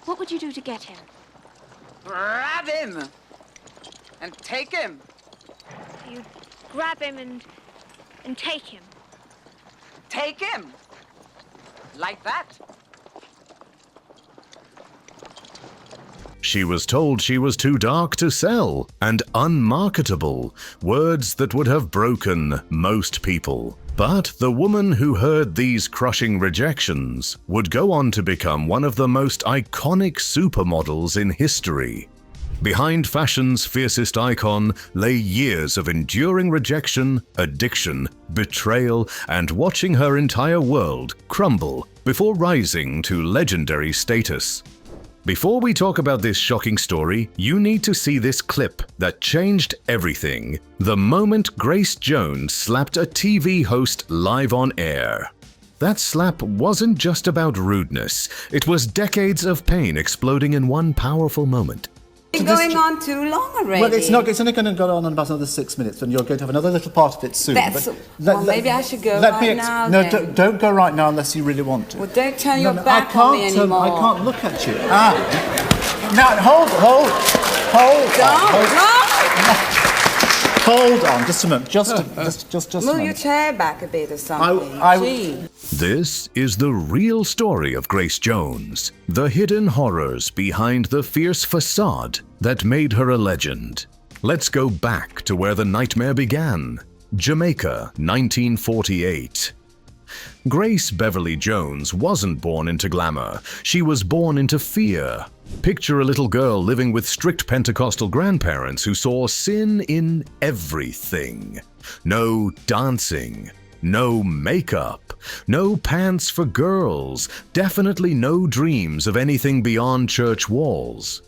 What would you do to get him? Grab him! And take him! You'd grab him and take him. Take him! Like that. She was told she was too dark to sell and unmarketable, words that would have broken most people. But the woman who heard these crushing rejections would go on to become one of the most iconic supermodels in history. Behind fashion's fiercest icon lay years of enduring rejection, addiction, betrayal, and watching her entire world crumble before rising to legendary status. Before we talk about this shocking story, you need to see this clip that changed everything. The moment Grace Jones slapped a TV host live on air. That slap wasn't just about rudeness. It was decades of pain exploding in one powerful moment. It's going on too long already. Well, it's only going to go on about another 6 minutes, and you're going to have another little part of it soon. Maybe I should go right now. No, don't go right now unless you really want to. Well, don't turn your back on me anymore. I can't look at you. Now, hold on, just a moment. Just a moment. Move your chair back a bit or something. This is the real story of Grace Jones, the hidden horrors behind the fierce facade that made her a legend. Let's go back to where the nightmare began. Jamaica, 1948. Grace Beverly Jones wasn't born into glamour. She was born into fear. Picture a little girl living with strict Pentecostal grandparents who saw sin in everything. No dancing, no makeup, no pants for girls, definitely no dreams of anything beyond church walls.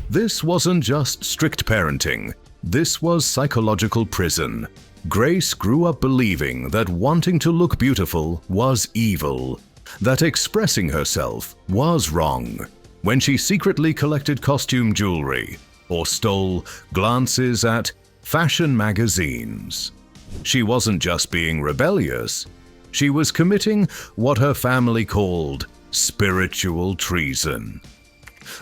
This wasn't just strict parenting. This was psychological prison. Grace grew up believing that wanting to look beautiful was evil, that expressing herself was wrong. When she secretly collected costume jewelry or stole glances at fashion magazines. She wasn't just being rebellious, she was committing what her family called spiritual treason.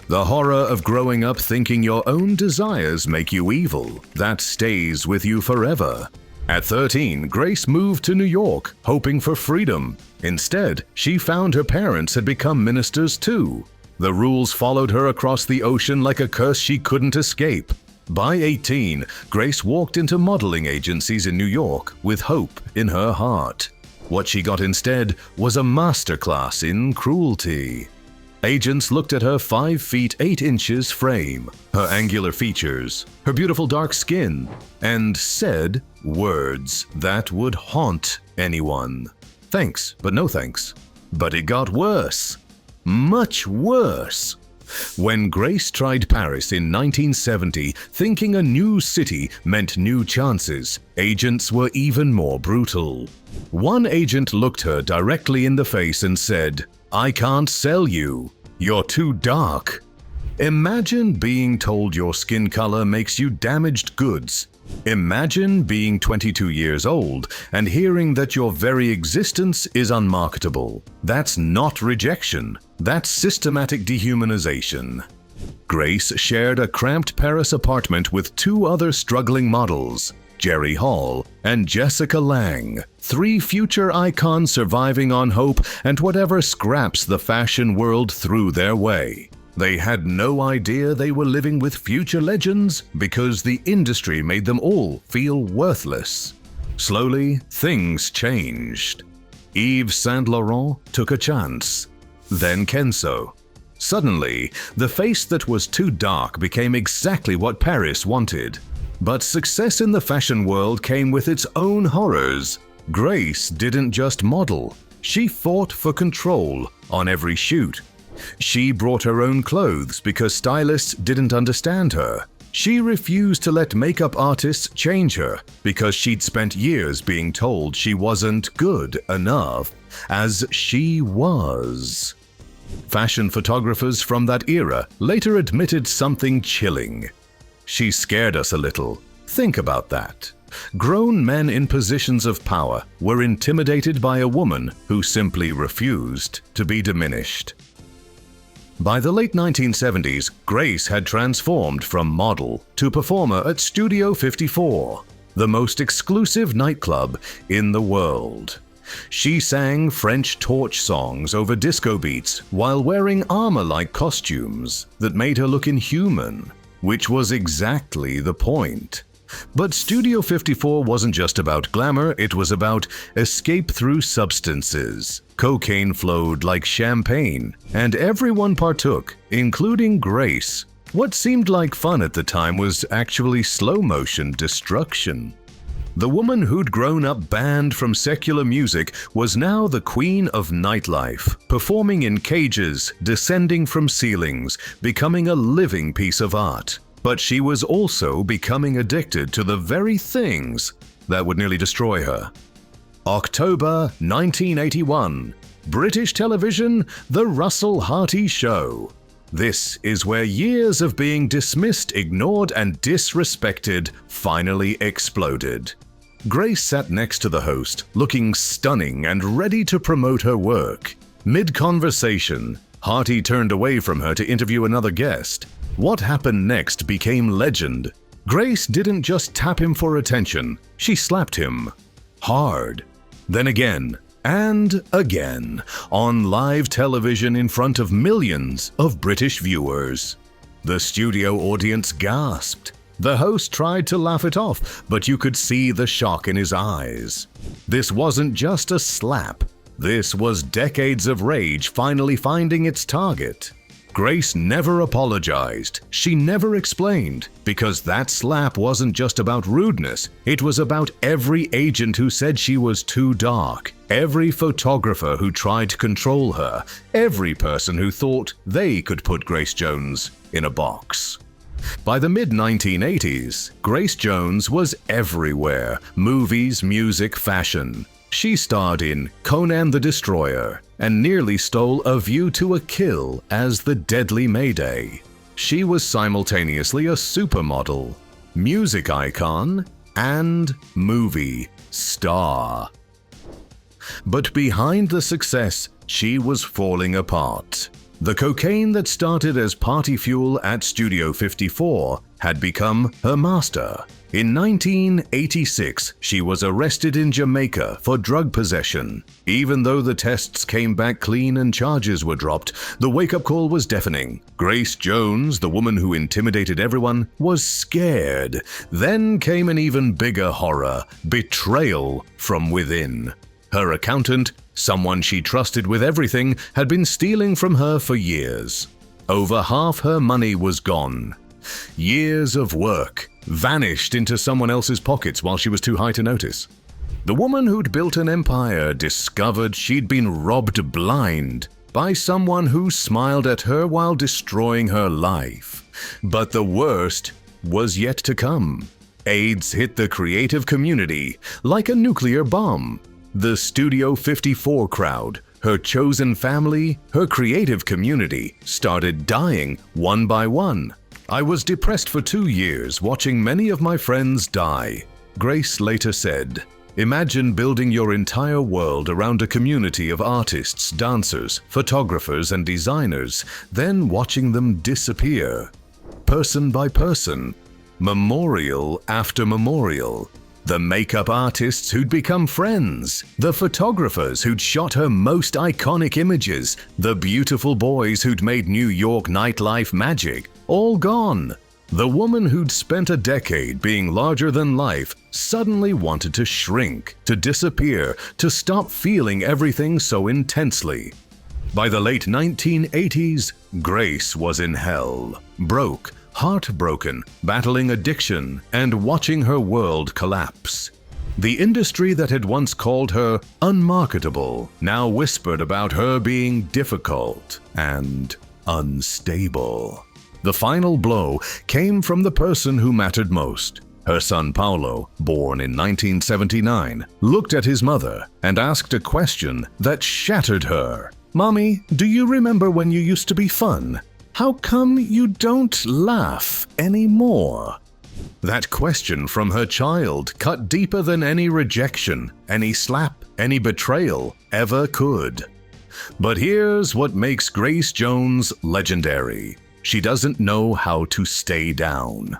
The horror of growing up thinking your own desires make you evil, that stays with you forever. At 13, Grace moved to New York, hoping for freedom. Instead, she found her parents had become ministers too. The rules followed her across the ocean like a curse she couldn't escape. By 18, Grace walked into modeling agencies in New York with hope in her heart. What she got instead was a masterclass in cruelty. Agents looked at her 5 feet 8 inches frame, her angular features, her beautiful dark skin, and said words that would haunt anyone. Thanks, but no thanks. But it got worse. Much worse. When Grace tried Paris in 1970, thinking a new city meant new chances, agents were even more brutal. One agent looked her directly in the face and said, "I can't sell you. You're too dark." Imagine being told your skin color makes you damaged goods. Imagine being 22 years old and hearing that your very existence is unmarketable. That's not rejection. That's systematic dehumanization. Grace shared a cramped Paris apartment with 2 other struggling models, Jerry Hall and Jessica Lange, 3 future icons surviving on hope and whatever scraps the fashion world threw their way. They had no idea they were living with future legends because the industry made them all feel worthless. Slowly, things changed. Yves Saint Laurent took a chance. Then Kenzo. Suddenly, the face that was too dark became exactly what Paris wanted. But success in the fashion world came with its own horrors. Grace didn't just model. She fought for control on every shoot. She brought her own clothes because stylists didn't understand her. She refused to let makeup artists change her because she'd spent years being told she wasn't good enough, as she was. Fashion photographers from that era later admitted something chilling. She scared us a little. Think about that. Grown men in positions of power were intimidated by a woman who simply refused to be diminished. By the late 1970s, Grace had transformed from model to performer at Studio 54, the most exclusive nightclub in the world. She sang French torch songs over disco beats while wearing armor-like costumes that made her look inhuman, which was exactly the point. But Studio 54 wasn't just about glamour, it was about escape through substances. Cocaine flowed like champagne, and everyone partook, including Grace. What seemed like fun at the time was actually slow-motion destruction. The woman who'd grown up banned from secular music was now the queen of nightlife, performing in cages, descending from ceilings, becoming a living piece of art. But she was also becoming addicted to the very things that would nearly destroy her. October 1981. British television, The Russell Harty Show. This is where years of being dismissed, ignored, and disrespected finally exploded. Grace sat next to the host, looking stunning and ready to promote her work. Mid-conversation, Harty turned away from her to interview another guest. What happened next became legend. Grace didn't just tap him for attention, she slapped him. Hard. Then again, and again, on live television in front of millions of British viewers. The studio audience gasped. The host tried to laugh it off, but you could see the shock in his eyes. This wasn't just a slap. This was decades of rage finally finding its target. Grace never apologized. She never explained, because that slap wasn't just about rudeness. It was about every agent who said she was too dark, every photographer who tried to control her, every person who thought they could put Grace Jones in a box. By the mid-1980s, Grace Jones was everywhere: movies, music, fashion. She starred in Conan the Destroyer and nearly stole A View to a Kill as the Deadly Mayday. She was simultaneously a supermodel, music icon, and movie star. But behind the success, she was falling apart. The cocaine that started as party fuel at Studio 54 had become her master. In 1986, she was arrested in Jamaica for drug possession. Even though the tests came back clean and charges were dropped, the wake-up call was deafening. Grace Jones, the woman who intimidated everyone, was scared. Then came an even bigger horror: betrayal from within. Her accountant, someone she trusted with everything, had been stealing from her for years. Over half her money was gone. Years of work vanished into someone else's pockets while she was too high to notice. The woman who'd built an empire discovered she'd been robbed blind by someone who smiled at her while destroying her life. But the worst was yet to come. AIDS hit the creative community like a nuclear bomb. The Studio 54 crowd, her chosen family, her creative community, started dying one by one. I was depressed for 2 years, watching many of my friends die. Grace later said, "Imagine building your entire world around a community of artists, dancers, photographers, and designers, then watching them disappear. Person by person, memorial after memorial. The makeup artists who'd become friends, the photographers who'd shot her most iconic images, the beautiful boys who'd made New York nightlife magic, all gone. The woman who'd spent a decade being larger than life suddenly wanted to shrink, to disappear, to stop feeling everything so intensely." By the late 1980s, Grace was in hell, broke, heartbroken, battling addiction, and watching her world collapse. The industry that had once called her unmarketable now whispered about her being difficult and unstable. The final blow came from the person who mattered most. Her son Paolo, born in 1979, looked at his mother and asked a question that shattered her. "Mommy, do you remember when you used to be fun? How come you don't laugh anymore?" That question from her child cut deeper than any rejection, any slap, any betrayal ever could. But here's what makes Grace Jones legendary. She doesn't know how to stay down.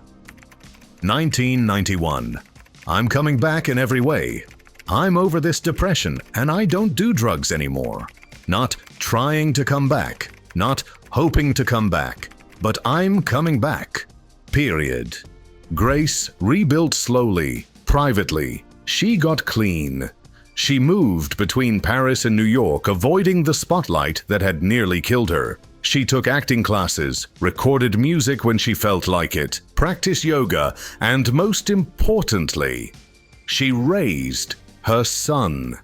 1991. I'm coming back in every way. I'm over this depression and I don't do drugs anymore. Not trying to come back, not hoping to come back, but I'm coming back. Period. Grace rebuilt slowly, privately. She got clean. She moved between Paris and New York, avoiding the spotlight that had nearly killed her. She took acting classes, recorded music when she felt like it, practiced yoga, and most importantly, she raised her son.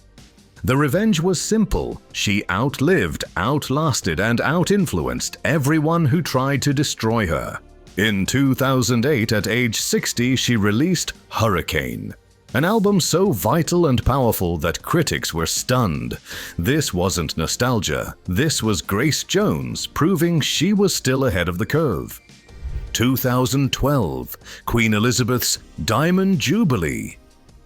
The revenge was simple. She outlived, outlasted, and out-influenced everyone who tried to destroy her. In 2008, at age 60, she released Hurricane, an album so vital and powerful that critics were stunned. This wasn't nostalgia. This was Grace Jones proving she was still ahead of the curve. 2012, Queen Elizabeth's Diamond Jubilee.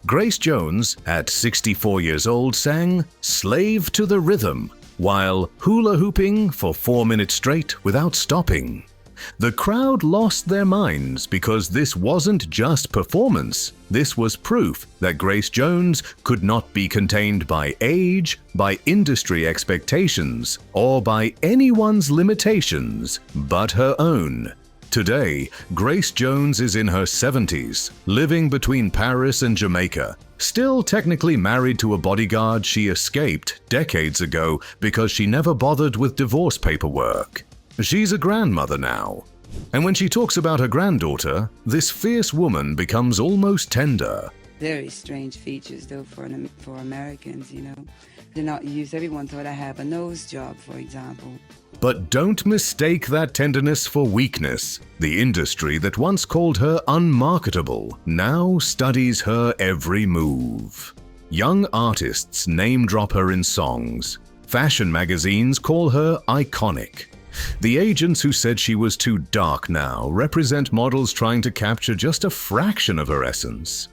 Grace Jones, at 64 years old, sang Slave to the Rhythm while hula hooping for 4 minutes straight without stopping. The crowd lost their minds because this wasn't just performance. This was proof that Grace Jones could not be contained by age, by industry expectations, or by anyone's limitations but her own. Today, Grace Jones is in her 70s, living between Paris and Jamaica, still technically married to a bodyguard she escaped decades ago because she never bothered with divorce paperwork. She's a grandmother now, and when she talks about her granddaughter, this fierce woman becomes almost tender. Very strange features, though, for Americans, you know. They're not used. Everyone thought I have a nose job, for example. But don't mistake that tenderness for weakness. The industry that once called her unmarketable now studies her every move. Young artists name-drop her in songs. Fashion magazines call her iconic. The agents who said she was too dark now represent models trying to capture just a fraction of her essence.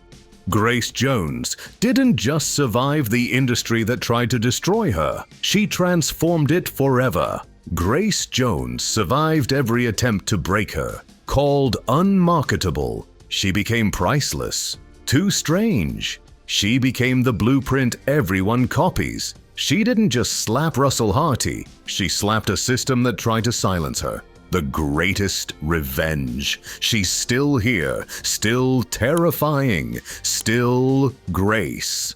Grace Jones didn't just survive the industry that tried to destroy her, she transformed it forever. Grace Jones survived every attempt to break her. Called unmarketable, she became priceless. Too strange, she became the blueprint everyone copies. She didn't just slap Russell Harty, she slapped a system that tried to silence her. The greatest revenge. She's still here, still terrifying, still Grace.